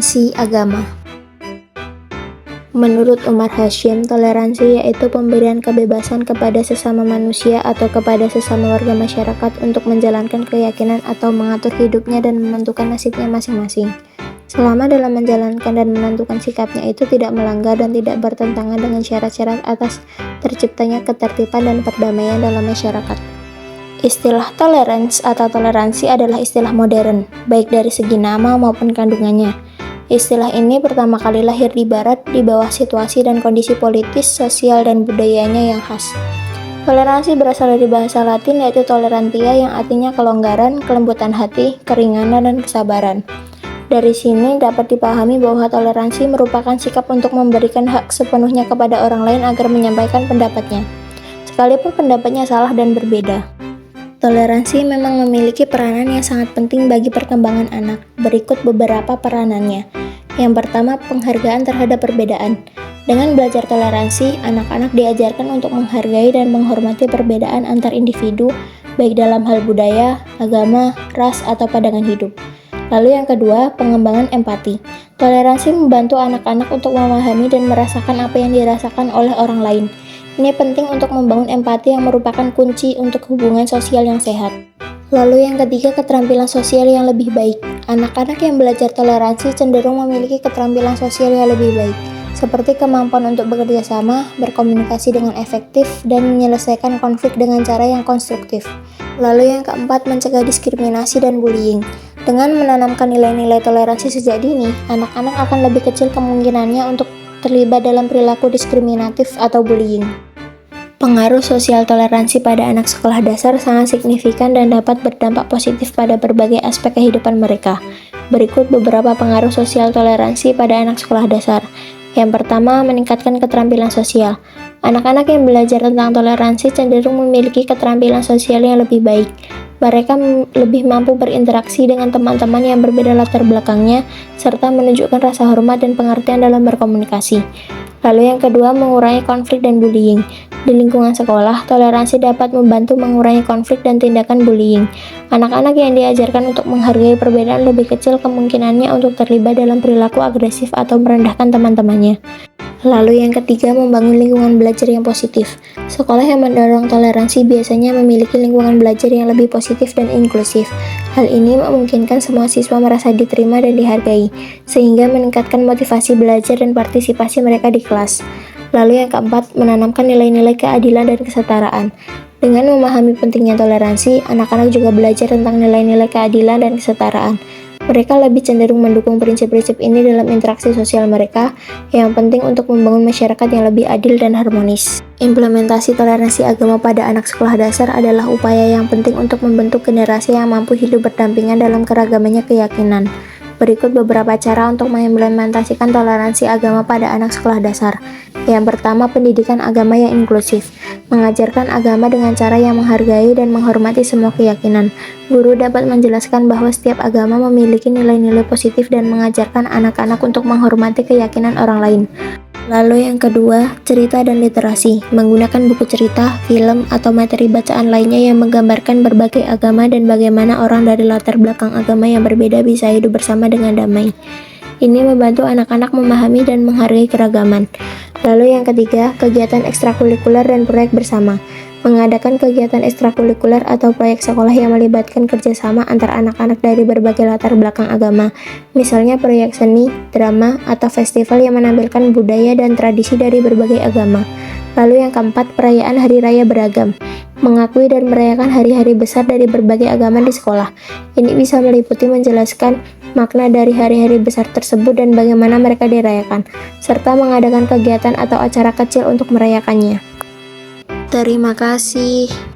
Toleransi agama. Menurut Umar Hashim, toleransi yaitu pemberian kebebasan kepada sesama manusia atau kepada sesama warga masyarakat untuk menjalankan keyakinan atau mengatur hidupnya dan menentukan nasibnya masing-masing. Selama dalam menjalankan dan menentukan sikapnya itu tidak melanggar dan tidak bertentangan dengan syarat-syarat atas terciptanya ketertiban dan perdamaian dalam masyarakat. Istilah tolerance atau toleransi adalah istilah modern, baik dari segi nama maupun kandungannya. Istilah ini pertama kali lahir di Barat di bawah situasi dan kondisi politis, sosial, dan budayanya yang khas. Toleransi berasal dari bahasa Latin yaitu tolerantia yang artinya kelonggaran, kelembutan hati, keringanan, dan kesabaran. Dari sini dapat dipahami bahwa toleransi merupakan sikap untuk memberikan hak sepenuhnya kepada orang lain agar menyampaikan pendapatnya, sekalipun pendapatnya salah dan berbeda. Toleransi memang memiliki peranan yang sangat penting bagi perkembangan anak. Berikut beberapa peranannya. Yang pertama, penghargaan terhadap perbedaan. Dengan belajar toleransi, anak-anak diajarkan untuk menghargai dan menghormati perbedaan antar individu, baik dalam hal budaya, agama, ras, atau pandangan hidup. Lalu yang kedua, pengembangan empati. Toleransi membantu anak-anak untuk memahami dan merasakan apa yang dirasakan oleh orang lain. Ini penting untuk membangun empati yang merupakan kunci untuk hubungan sosial yang sehat. Lalu yang ketiga, keterampilan sosial yang lebih baik. Anak-anak yang belajar toleransi cenderung memiliki keterampilan sosial yang lebih baik, seperti kemampuan untuk bekerja sama, berkomunikasi dengan efektif, dan menyelesaikan konflik dengan cara yang konstruktif. Lalu yang keempat, mencegah diskriminasi dan bullying. Dengan menanamkan nilai-nilai toleransi sejak dini, anak-anak akan lebih kecil kemungkinannya untuk terlibat dalam perilaku diskriminatif atau bullying. Pengaruh sosial toleransi pada anak sekolah dasar sangat signifikan dan dapat berdampak positif pada berbagai aspek kehidupan mereka. Berikut beberapa pengaruh sosial toleransi pada anak sekolah dasar. Yang pertama, meningkatkan keterampilan sosial. Anak-anak yang belajar tentang toleransi cenderung memiliki keterampilan sosial yang lebih baik. Mereka lebih mampu berinteraksi dengan teman-teman yang berbeda latar belakangnya, serta menunjukkan rasa hormat dan pengertian dalam berkomunikasi. Lalu yang kedua, mengurangi konflik dan bullying. Di lingkungan sekolah, toleransi dapat membantu mengurangi konflik dan tindakan bullying. Anak-anak yang diajarkan untuk menghargai perbedaan lebih kecil kemungkinannya untuk terlibat dalam perilaku agresif atau merendahkan teman-temannya. Lalu yang ketiga, membangun lingkungan belajar yang positif. Sekolah yang mendorong toleransi biasanya memiliki lingkungan belajar yang lebih positif dan inklusif. Hal ini memungkinkan semua siswa merasa diterima dan dihargai, sehingga meningkatkan motivasi belajar dan partisipasi mereka di kelas. Lalu yang keempat, menanamkan nilai-nilai keadilan dan kesetaraan. Dengan memahami pentingnya toleransi, anak-anak juga belajar tentang nilai-nilai keadilan dan kesetaraan. Mereka lebih cenderung mendukung prinsip-prinsip ini dalam interaksi sosial mereka, yang penting untuk membangun masyarakat yang lebih adil dan harmonis. Implementasi toleransi agama pada anak sekolah dasar adalah upaya yang penting untuk membentuk generasi yang mampu hidup berdampingan dalam keragamannya keyakinan. Berikut beberapa cara untuk mengimplementasikan toleransi agama pada anak sekolah dasar. Yang pertama, pendidikan agama yang inklusif. Mengajarkan agama dengan cara yang menghargai dan menghormati semua keyakinan. Guru dapat menjelaskan bahwa setiap agama memiliki nilai-nilai positif dan mengajarkan anak-anak untuk menghormati keyakinan orang lain. Lalu yang kedua, cerita dan literasi. Menggunakan buku cerita, film, atau materi bacaan lainnya yang menggambarkan berbagai agama dan bagaimana orang dari latar belakang agama yang berbeda bisa hidup bersama dengan damai. Ini membantu anak-anak memahami dan menghargai keragaman. Lalu yang ketiga, kegiatan ekstrakurikuler dan proyek bersama. Mengadakan kegiatan ekstrakurikuler atau proyek sekolah yang melibatkan kerjasama antar anak-anak dari berbagai latar belakang agama. Misalnya proyek seni, drama, atau festival yang menampilkan budaya dan tradisi dari berbagai agama. Lalu yang keempat, perayaan hari raya beragam. Mengakui dan merayakan hari-hari besar dari berbagai agama di sekolah. Ini bisa meliputi menjelaskan makna dari hari-hari besar tersebut dan bagaimana mereka dirayakan, serta mengadakan kegiatan atau acara kecil untuk merayakannya. Terima kasih.